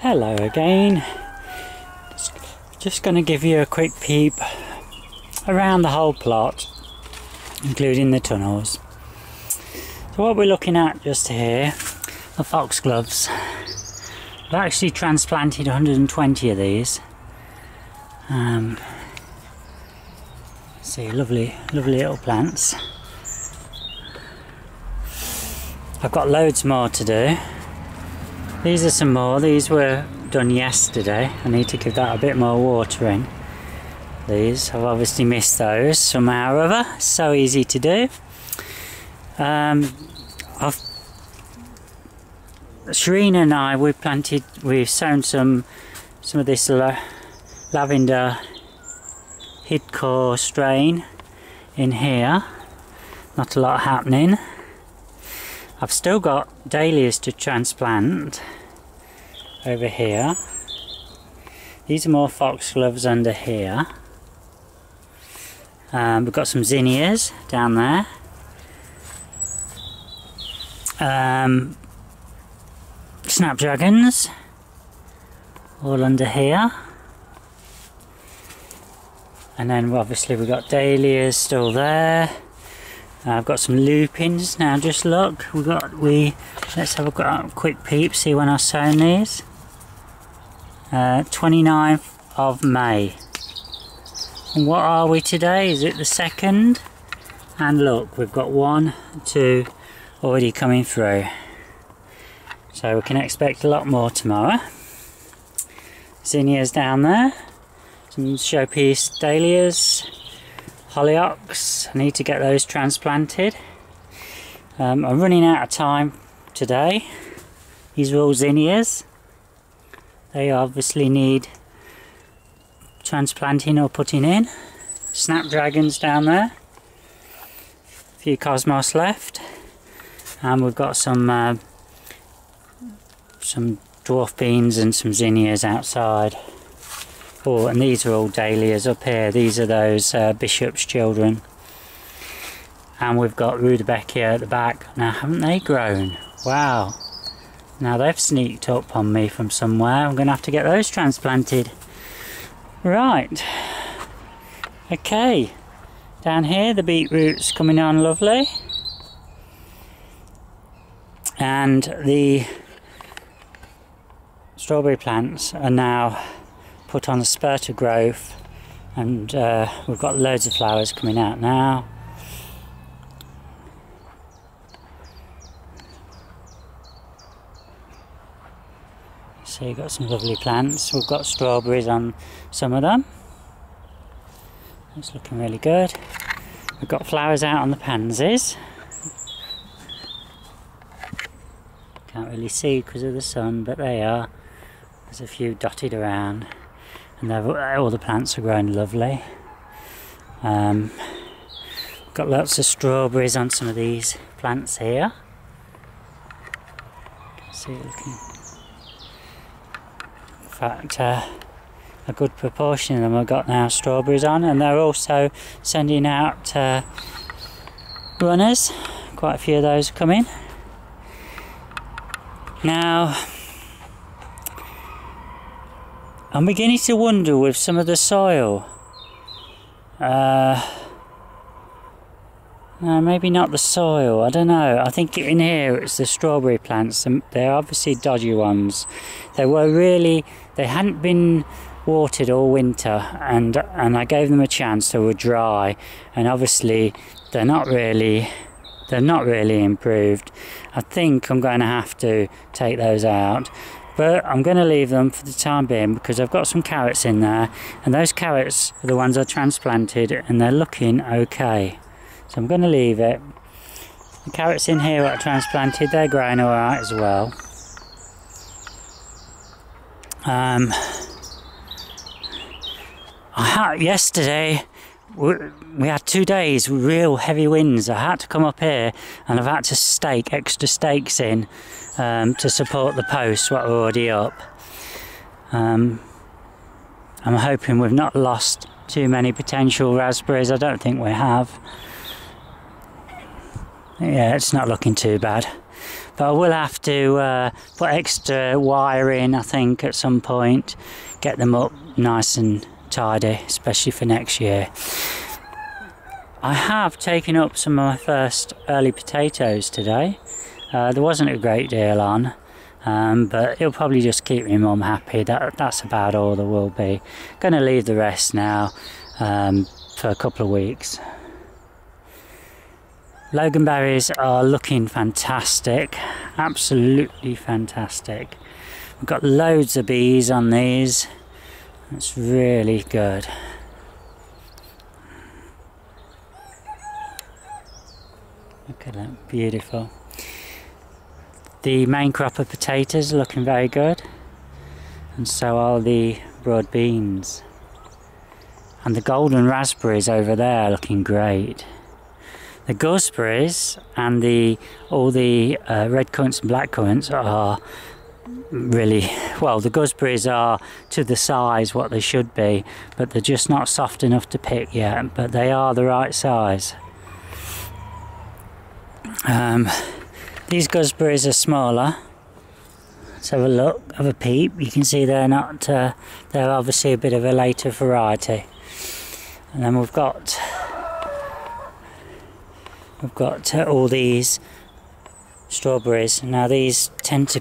Hello again. Just going to give you a quick peep around the whole plot, including the tunnels. So what we're looking at just here are foxgloves. I've actually transplanted 120 of these. See, lovely little plants. I've got loads more to do. These are some more. These were done yesterday. I need to give that a bit more watering. These, I've obviously missed those somehow or other. So easy to do. Shireen and I, we've sown some of this lavender hidcore strain in here. Not a lot happening. I've still got dahlias to transplant over here. These are more foxgloves under here. We've got some zinnias down there. Snapdragons all under here. And then obviously we've got dahlias still there. I've got some lupins now. Just look, let's have a quick peep, see when I've sown these. 29th of May. And what are we today? Is it the 2nd? And look, we've got 1, 2 already coming through. So we can expect a lot more tomorrow. Zinnias down there. Some showpiece dahlias. Hollyoaks, I need to get those transplanted. I'm running out of time today. These are all zinnias. They obviously need transplanting or putting in. Snapdragons down there. A few cosmos left. And we've got some dwarf beans and some zinnias outside. Oh, and these are all dahlias up here. These are those Bishop's children. And we've got rudbeckia at the back. Now, haven't they grown? Wow. Now they've sneaked up on me from somewhere. I'm going to have to get those transplanted. Right. Okay. Down here, the beetroot's coming on lovely. And the strawberry plants are now put on a spurt of growth, and we've got loads of flowers coming out now. So you've got some lovely plants. We've got strawberries on some of them. It's looking really good. We've got flowers out on the pansies. Can't really see because of the sun, but they are. There's a few dotted around. And all the plants are growing lovely. Got lots of strawberries on some of these plants here. See, looking. In fact, a good proportion of them have got now strawberries on, and they're also sending out runners. Quite a few of those are coming. Now, I'm beginning to wonder with some of the soil. No, maybe not the soil, I don't know. I think in here it's the strawberry plants. They're obviously dodgy ones. They hadn't been watered all winter, and I gave them a chance. They were dry, and obviously they're not really improved. I think I'm going to have to take those out. But I'm going to leave them for the time being because I've got some carrots in there, and those carrots are the ones I transplanted, and they're looking okay. So I'm going to leave it. The carrots in here that I transplanted, they're growing alright as well. Yesterday we had 2 days with real heavy winds. I had to come up here and I've had to stake extra stakes in to support the posts that were already up. I'm hoping we've not lost too many potential raspberries. I don't think we have. Yeah, it's not looking too bad. But I will have to put extra wire in, I think, at some point. Get them up nice and tidy, especially for next year. I have taken up some of my first early potatoes today. There wasn't a great deal on, but it'll probably just keep my mum happy. That's about all there will be. Going to leave the rest now for a couple of weeks. Loganberries are looking fantastic, absolutely fantastic. We've got loads of bees on these. That's really good. Look at that, beautiful. The main crop of potatoes are looking very good, and so are the broad beans. And the golden raspberries over there are looking great. The gooseberries and all the red currants and black currants are really, well, the gooseberries are to the size what they should be, but they're just not soft enough to pick yet, but they are the right size. These gooseberries are smaller. Let's have a look, have a peep. You can see they're not, they're obviously a bit of a later variety. And then we've got all these strawberries. Now these tend to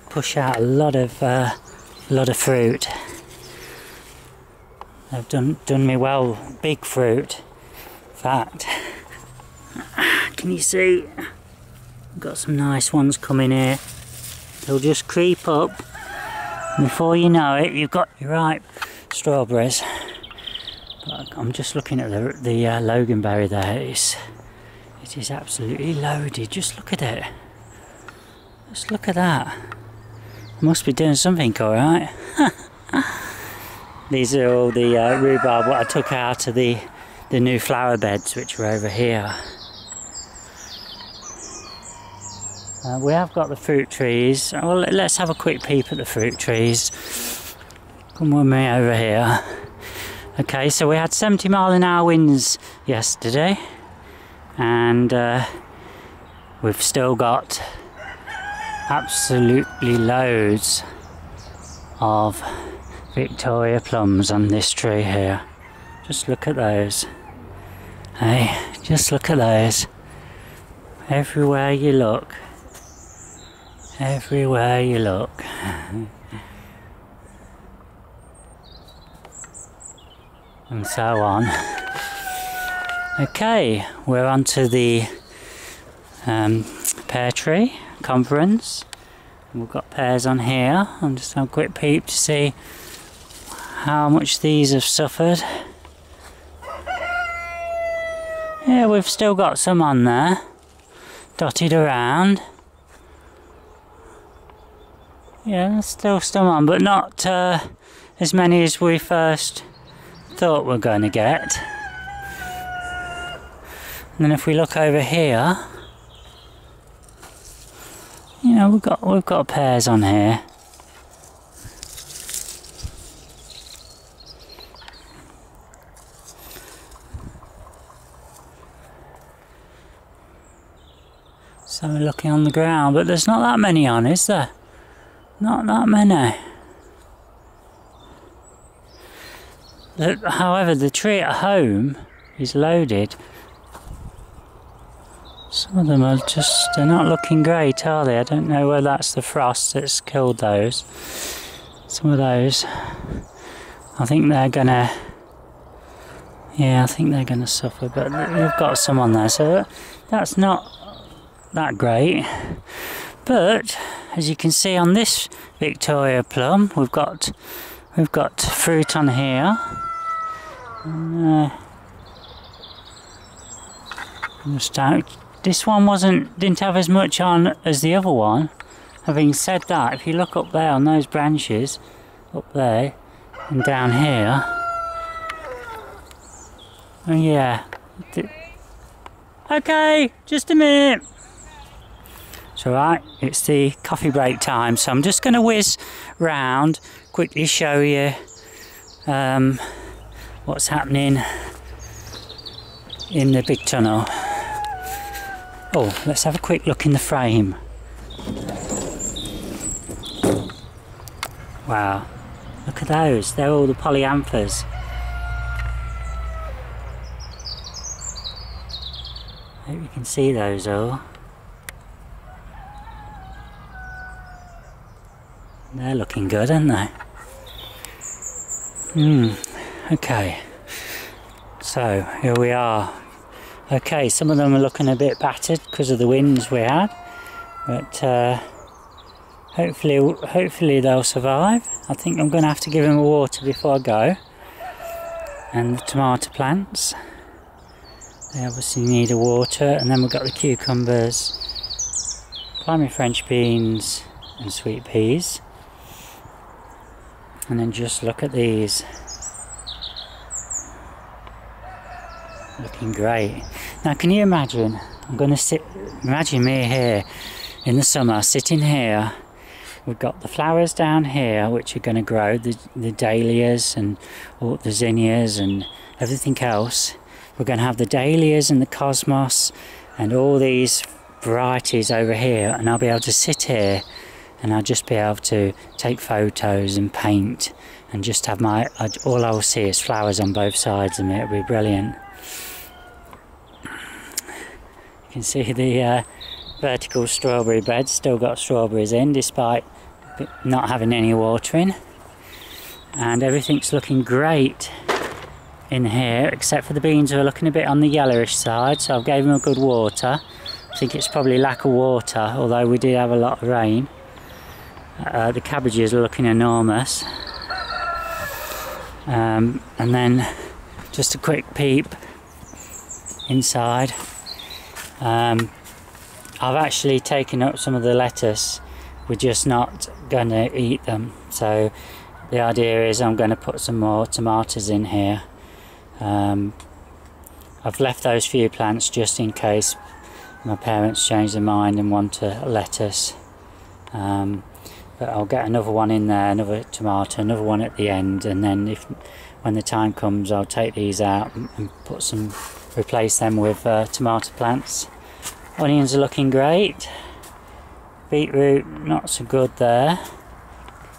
push out a lot of fruit. They've done me well, big fruit. In fact, can you see? We've got some nice ones coming here. They'll just creep up. Before you know it, you've got your ripe strawberries. But I'm just looking at the loganberry there. It is absolutely loaded. Just look at it. Just look at that. I must be doing something alright. These are all the rhubarb what I took out of the new flower beds, which were over here. We have got the fruit trees. Well, let's have a quick peep at the fruit trees. Come with me over here. Okay, so we had 70-mile-an-hour winds yesterday, and we've still got absolutely loads of Victoria plums on this tree here. Just look at those. Hey, just look at those. Everywhere you look. Everywhere you look. And so on. Okay, we're on to the pear tree conference. We've got pears on here. I'm just having a quick peep to see how much these have suffered. Yeah, we've still got some on there, dotted around. Yeah, there's still some on, but not as many as we first thought we're going to get. And then if we look over here, you know, we've got pears on here. So we're looking on the ground, but there's not that many on, is there? Not that many. However, the tree at home is loaded. Some of them are just, they're not looking great, are they? I don't know whether that's the frost that's killed those. Some of those, I think they're gonna, yeah, I think they're gonna suffer, but we've got some on there, so that's not that great. But as you can see on this Victoria plum, we've got fruit on here. And, this one didn't have as much on as the other one. Having said that, if you look up there on those branches, up there and down here, oh yeah. Okay, just a minute. It's alright, it's the coffee break time, so I'm just going to whiz round, quickly show you what's happening in the big tunnel. Oh, let's have a quick look in the frame. Wow, look at those, they're all the polyanthers. I hope you can see those all. They're looking good, aren't they? Okay. So, here we are. Okay, some of them are looking a bit battered because of the winds we had. But hopefully they'll survive. I think I'm going to have to give them water before I go. And the tomato plants. They obviously need a water. And then we've got the cucumbers, climbing French beans and sweet peas. And then just look at these. Looking great. Now can you imagine, I'm going to imagine me here in the summer, sitting here. We've got the flowers down here which are going to grow, the dahlias and all the zinnias and everything else. We're going to have the dahlias and the cosmos and all these varieties over here, and I'll be able to sit here and I'll just be able to take photos and paint and just have all I'll see is flowers on both sides of me. It'll be brilliant. You can see the vertical strawberry beds still got strawberries in despite not having any watering, and everything's looking great in here except for the beans who are looking a bit on the yellowish side, so I've gave them a good water. I think it's probably lack of water, although we did have a lot of rain. The cabbages are looking enormous. And then just a quick peep inside. I've actually taken up some of the lettuce. We're just not going to eat them. So the idea is I'm going to put some more tomatoes in here. I've left those few plants just in case my parents change their mind and want a lettuce. But I'll get another one in there, another tomato, another one at the end, and then when the time comes I'll take these out and replace them with tomato plants. Onions are looking great. Beetroot not so good there.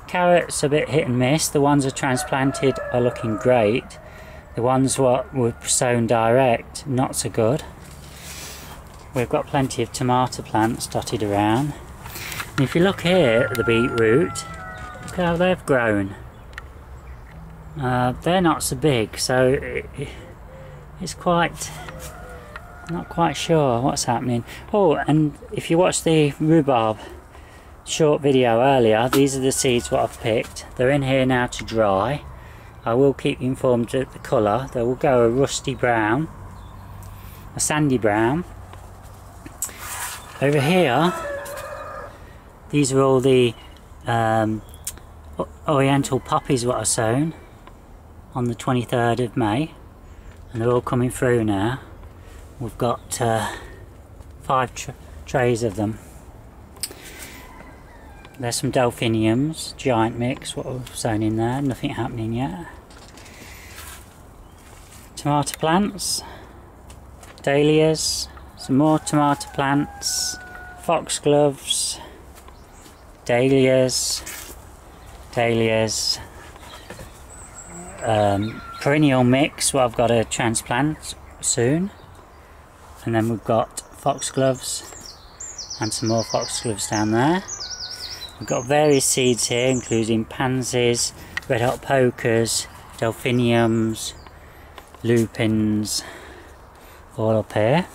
Carrots a bit hit and miss. The ones that are transplanted are looking great. The ones what were sown direct, not so good. We've got plenty of tomato plants dotted around. And if you look here at the beetroot, look how they've grown. They're not so big, so it's not quite sure what's happening. Oh, and if you watched the rhubarb short video earlier, these are the seeds what I've picked. They're in here now to dry. I will keep you informed of the colour. They will go a rusty brown, a sandy brown. Over here, these are all the Oriental Poppies what are sown on the 23rd of May, and they're all coming through now. We've got 5 trays of them. There's some delphiniums, giant mix, what we've sown in there, nothing happening yet. Tomato plants, dahlias, some more tomato plants, foxgloves, dahlias, perennial mix, what I've got to transplant soon. And then we've got foxgloves and some more foxgloves down there. We've got various seeds here, including pansies, red hot pokers, delphiniums, lupins, all up here.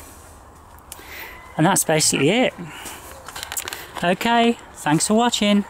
And that's basically it. Okay, thanks for watching.